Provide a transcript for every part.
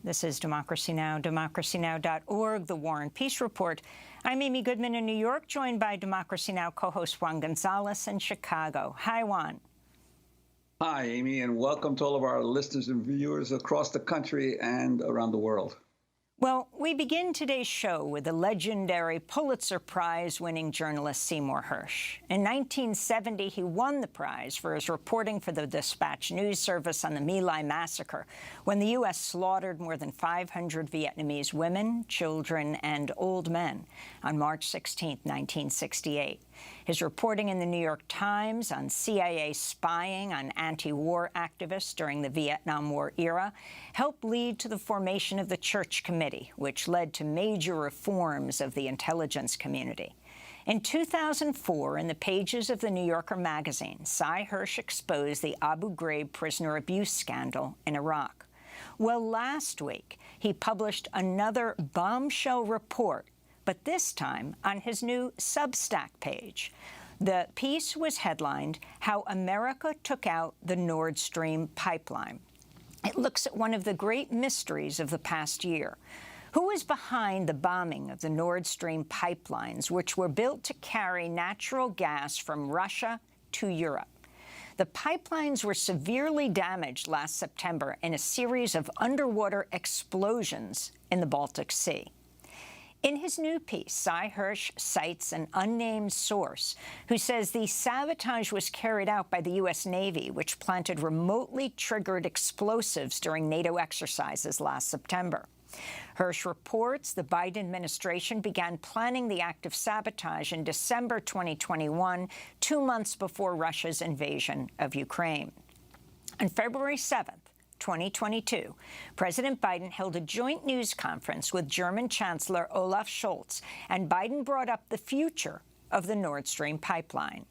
This is Democracy Now!, democracynow.org, The War and Peace Report. I'm Amy Goodman in New York, joined by Democracy Now! Co-host Juan Gonzalez in Chicago. Hi, Juan. Hi, Amy, and welcome to all of our listeners and viewers across the country and around the world. Well, we begin today's show with the legendary Pulitzer Prize-winning journalist Seymour Hhersh. In 1970, he won the prize for his reporting for the Dispatch news service on the My Lai massacre, when the U.S. slaughtered more than 500 Vietnamese women, children, and old men on March 16, 1968. His reporting in the New York Times on CIA spying on anti-war activists during the Vietnam War era helped lead to the formation of the Church Committee, which led to major reforms of the intelligence community. In 2004, in the pages of the New Yorker magazine, Sy Hhersh exposed the Abu Ghraib prisoner abuse scandal in Iraq. Well, last week, he published another bombshell report, but this time on his new Substack page. The piece was headlined, "How America Took Out the Nord Stream Pipeline." It looks at one of the great mysteries of the past year. Who was behind the bombing of the Nord Stream pipelines, which were built to carry natural gas from Russia to Europe? The pipelines were severely damaged last September in a series of underwater explosions in the Baltic Sea. In his new piece, Sy Hhersh cites an unnamed source who says the sabotage was carried out by the U.S. Navy, which planted remotely triggered explosives during NATO exercises last September. Hhersh reports the Biden administration began planning the act of sabotage in December 2021, 2 months before Russia's invasion of Ukraine. On February 7th, 2022, President Biden held a joint news conference with German Chancellor Olaf Scholz, and Biden brought up the future of the Nord Stream pipeline.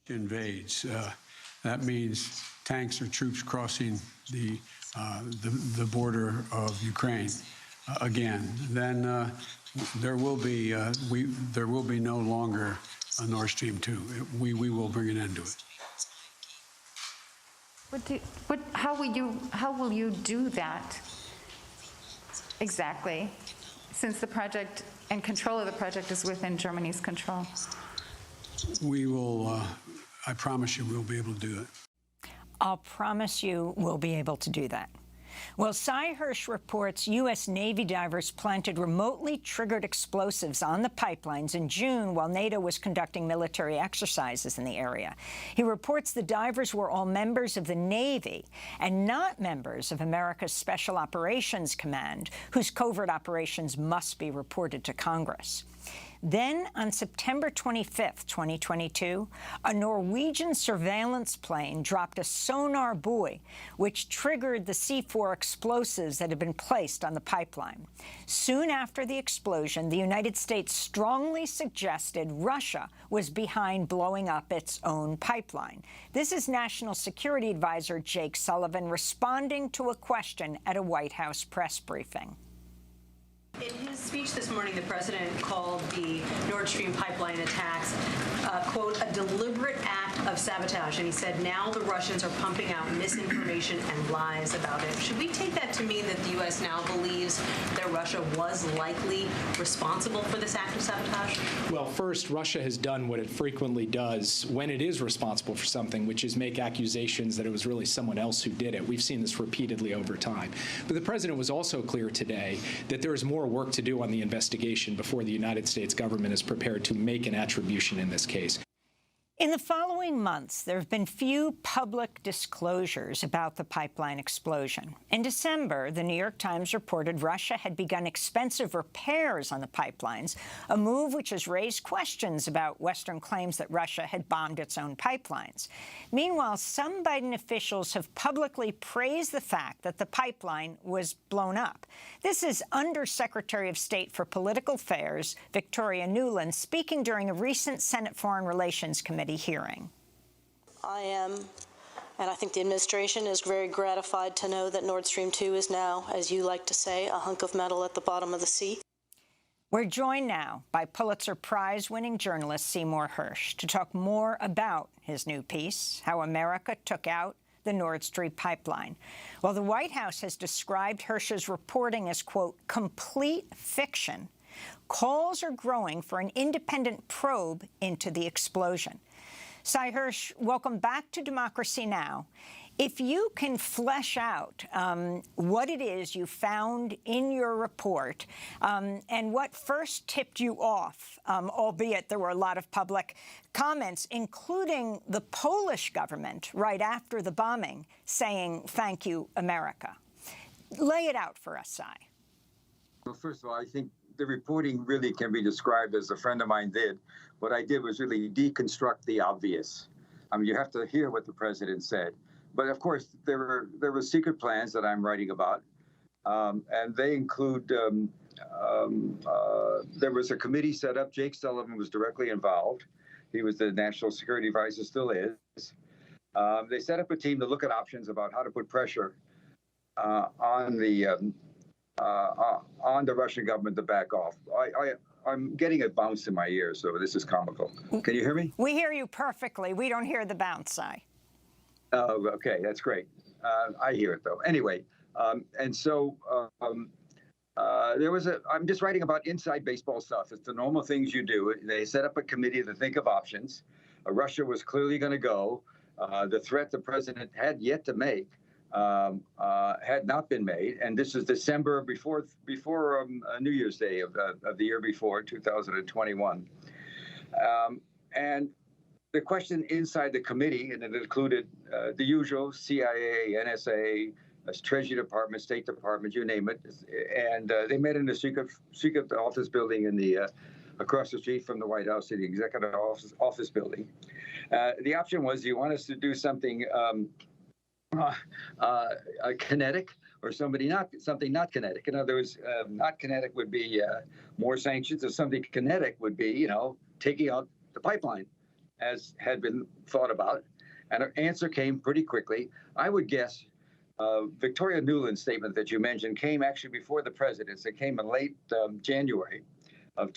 Invades. That means tanks or troops crossing the border of Ukraine again. Then there will be no longer a Nord Stream 2. We will bring an end to it. How will you do that exactly, since the project and control of the project is within Germany's control? We will, I promise you, we'll be able to do it. I'll promise you we'll be able to do that. Well, Sy Hhersh reports U.S. Navy divers planted remotely triggered explosives on the pipelines in June while NATO was conducting military exercises in the area. He reports the divers were all members of the Navy and not members of America's Special Operations Command, whose covert operations must be reported to Congress. Then, on September 25th, 2022, a Norwegian surveillance plane dropped a sonar buoy, which triggered the C4 explosives that had been placed on the pipeline. Soon after the explosion, the United States strongly suggested Russia was behind blowing up its own pipeline. This is National Security Advisor Jake Sullivan responding to a question at a White House press briefing. In his speech this morning, the president called the Nord Stream pipeline attacks, quote, a deliberate act of sabotage. And he said now the Russians are pumping out misinformation and lies about it. Should we take that to mean that the U.S. now believes that Russia was likely responsible for this act of sabotage? Well, first, Russia has done what it frequently does when it is responsible for something, which is make accusations that it was really someone else who did it. We've seen this repeatedly over time. But the president was also clear today that there is more work to do on the investigation before the United States government is prepared to make an attribution in this case. In the following months, there have been few public disclosures about the pipeline explosion. In December, the New York Times reported Russia had begun expensive repairs on the pipelines, a move which has raised questions about Western claims that Russia had bombed its own pipelines. Meanwhile, some Biden officials have publicly praised the fact that the pipeline was blown up. This is Undersecretary of State for Political Affairs Victoria Nuland speaking during a recent Senate Foreign Relations Committee hearing. I am, and I think the administration is very gratified to know that Nord Stream 2 is now, as you like to say, a hunk of metal at the bottom of the sea. We're joined now by Pulitzer Prize-winning journalist Seymour Hhersh to talk more about his new piece, How America Took Out the Nord Stream pipeline. While the White House has described Hörsch's reporting as, quote, complete fiction, calls are growing for an independent probe into the explosion. Sy Hörsch, welcome back to Democracy Now! If you can flesh out what it is you found in your report and what first tipped you off, albeit there were a lot of public comments, including the Polish government right after the bombing saying, "Thank you, America." Lay it out for us, Sy. Well, first of all, I think the reporting really can be described as a friend of mine did. What I did was really deconstruct the obvious. I mean, you have to hear what the president said. But of course, there were secret plans that I'm writing about, and they include there was a committee set up. Jake Sullivan was directly involved. He was the national security advisor, still is. They set up a team to look at options about how to put pressure on the Russian government to back off. I'm getting a bounce in my ears, so this is comical. Can you hear me? We hear you perfectly. We don't hear the bounce, Sy. Oh, okay, that's great. I hear it though. Anyway, and so there was I'm just writing about inside baseball stuff. It's the normal things you do. They set up a committee to think of options. Russia was clearly going to go. The threat the president had yet to make had not been made, and this is December before New Year's Day of the year before, 2021, and the question inside the committee, and it included the usual CIA, NSA, Treasury Department, State Department, you name it, and they met in a secret office building in the across the street from the White House, in the executive office building. The option was, do you want us to do something kinetic or something not kinetic? In other words, not kinetic would be more sanctions, or something kinetic would be, taking out the pipeline, as had been thought about. And our answer came pretty quickly. I would guess Victoria Nuland's statement that you mentioned came actually before the president's. It came in late January of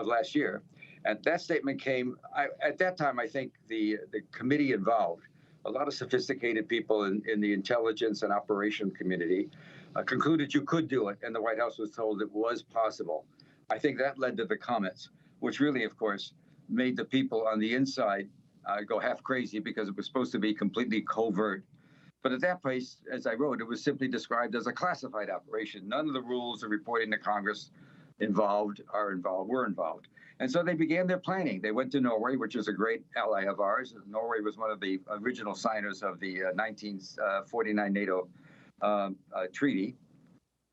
last year. And that statement came, at that time, I think the committee involved, a lot of sophisticated people in the intelligence and operation community, concluded you could do it, and the White House was told it was possible. I think that led to the comments, which really, of course, made the people on the inside go half crazy, because it was supposed to be completely covert. But at that place, as I wrote, it was simply described as a classified operation. None of the rules of reporting to Congress were involved. And so they began their planning. They went to Norway, which is a great ally of ours. Norway was one of the original signers of the 1949 NATO treaty.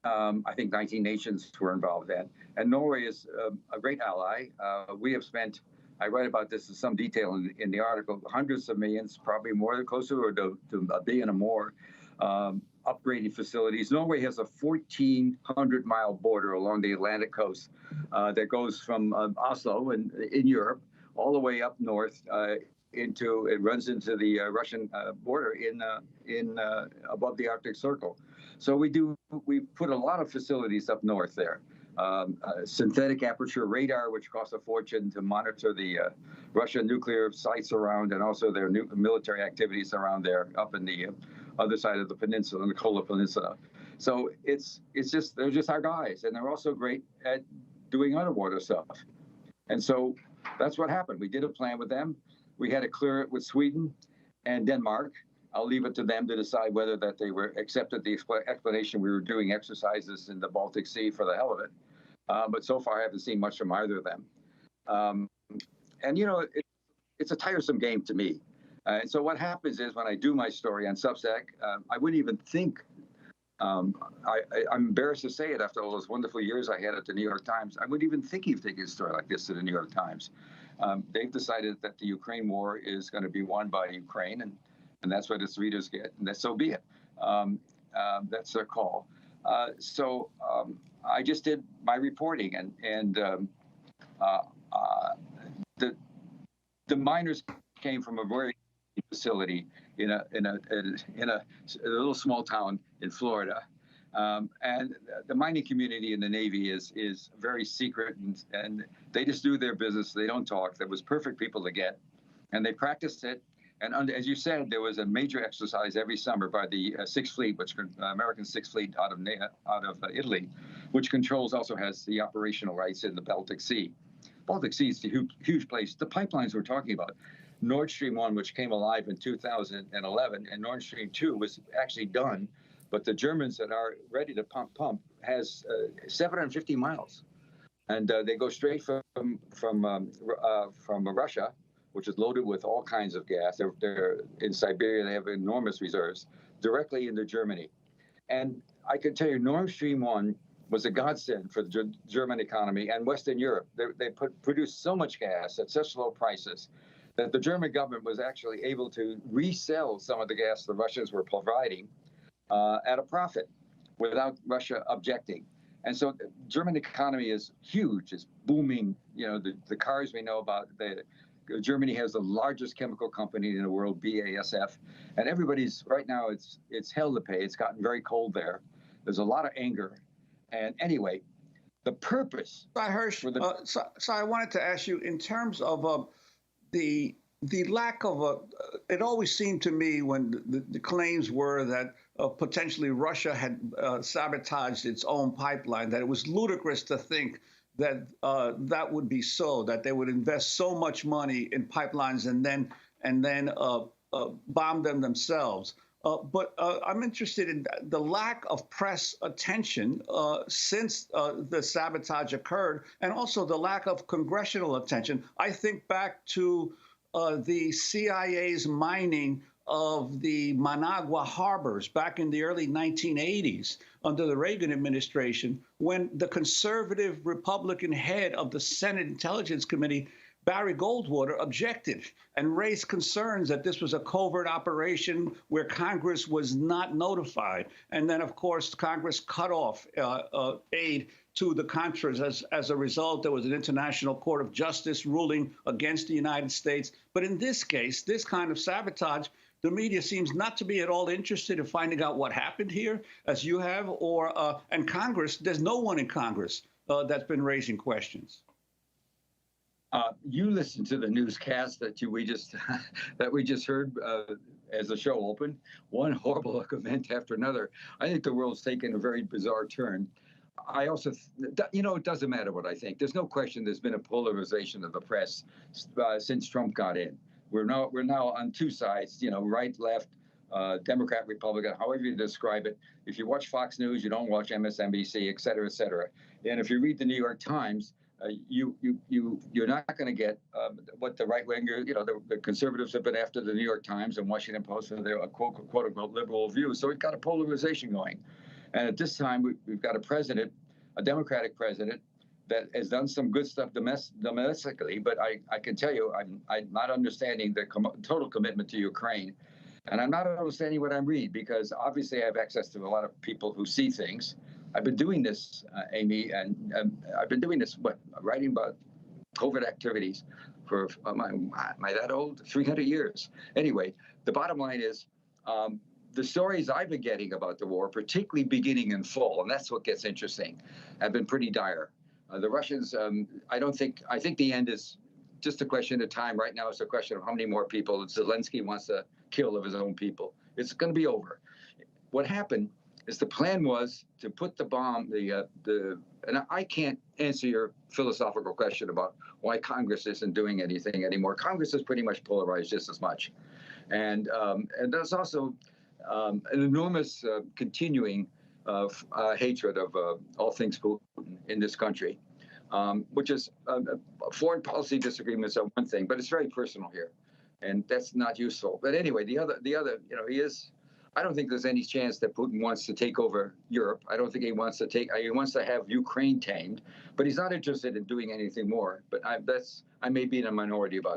I think 19 nations were involved then. And Norway is a great ally. We have spent, I write about this in some detail in the article, hundreds of millions, probably more, closer to $1 billion or more, upgrading facilities. Norway has a 1,400-mile border along the Atlantic coast that goes from Oslo in Europe all the way up north it runs into the Russian border in above the Arctic Circle. So we put a lot of facilities up north there. Synthetic aperture radar, which costs a fortune to monitor the Russian nuclear sites around, and also their military activities around there, up in the other side of the peninsula, in the Kola Peninsula. So they're just our guys, and they're also great at doing underwater stuff. And so that's what happened. We did a plan with them. We had to clear it with Sweden and Denmark. I'll leave it to them to decide whether that they were accepted the explanation we were doing exercises in the Baltic Sea for the hell of it. But so far, I haven't seen much from either of them. And, it's a tiresome game to me. And so what happens is, when I do my story on Substack, I wouldn't even think, I'm embarrassed to say it after all those wonderful years I had at the New York Times, I wouldn't even think of taking a story like this to the New York Times. They've decided that the Ukraine war is going to be won by Ukraine, and that's what its readers get, and so be it. That's their call. So I just did my reporting, and the miners came from a very facility in a little small town in Florida, and the mining community in the Navy is very secret, and they just do their business. They don't talk. There was perfect people to get, and they practiced it. And as you said, there was a major exercise every summer by the Sixth Fleet, which American Sixth Fleet out of Italy, which also has the operational rights in the Baltic Sea. Baltic Sea is a huge place. The pipelines we're talking about, Nord Stream 1, which came alive in 2011, and Nord Stream 2 was actually done, but the Germans that are ready to pump has 750 miles, and they go straight from Russia, which is loaded with all kinds of gas. They're in Siberia. They have enormous reserves directly into Germany. And I can tell you, Nord Stream 1 was a godsend for the German economy and Western Europe. They produced so much gas at such low prices that the German government was actually able to resell some of the gas the Russians were providing at a profit without Russia objecting. And so the German economy is huge, it's booming. You know, the cars we know about, Germany has the largest chemical company in the world, BASF, and everybody's right now, it's hell to pay. It's gotten very cold there. There's a lot of anger. And anyway, the purpose. Hørsh, so I wanted to ask you, in terms of the lack of it always seemed to me when the claims were that potentially Russia had sabotaged its own pipeline, that it was ludicrous to think that that would be so, that they would invest so much money in pipelines and then bomb them themselves. But I'm interested in the lack of press attention since the sabotage occurred, and also the lack of congressional attention. I think back to the CIA's mining of the Managua harbors back in the early 1980s under the Reagan administration, when the conservative Republican head of the Senate Intelligence Committee, Barry Goldwater, objected and raised concerns that this was a covert operation where Congress was not notified. And then, of course, Congress cut off aid to the Contras. As a result, there was an International Court of Justice ruling against the United States. But in this case, this kind of sabotage, the media seems not to be at all interested in finding out what happened here, as you have, and Congress, there's no one in Congress that's been raising questions. You listened to the newscast that we just heard as the show opened. One horrible event after another. I think the world's taken a very bizarre turn. I also, it doesn't matter what I think. There's no question there's been a polarization of the press since Trump got in. We're now on two sides, right, left, Democrat, Republican, however you describe it. If you watch Fox News, you don't watch MSNBC, et cetera, et cetera. And if you read the New York Times, you're not going to get what the right winger, the conservatives have been after the New York Times and Washington Post for their quote unquote liberal views. So we've got a polarization going, and at this time we've got a Democratic president that has done some good stuff domestically, but I can tell you I'm not understanding the total commitment to Ukraine, and I'm not understanding what I read, because obviously I have access to a lot of people who see things. I've been doing this, Amy, and I've been doing this, writing about COVID activities for, am I that old? 300 years. Anyway, the bottom line is the stories I've been getting about the war, particularly beginning in fall, and that's what gets interesting, have been pretty dire. The Russians, I think the end is just a question of time. Right now, it's a question of how many more people Zelensky wants to kill of his own people. It's going to be over. What happened is the plan was to put the bomb, and I can't answer your philosophical question about why Congress isn't doing anything anymore. Congress is pretty much polarized just as much. And there's also an enormous continuing hatred of all things Putin in this country, which is foreign policy disagreements are one thing, but it's very personal here, and that's not useful. But anyway, the other, I don't think there's any chance that Putin wants to take over Europe. I don't think he wants to have Ukraine tamed, but he's not interested in doing anything more. But I may be in a minority about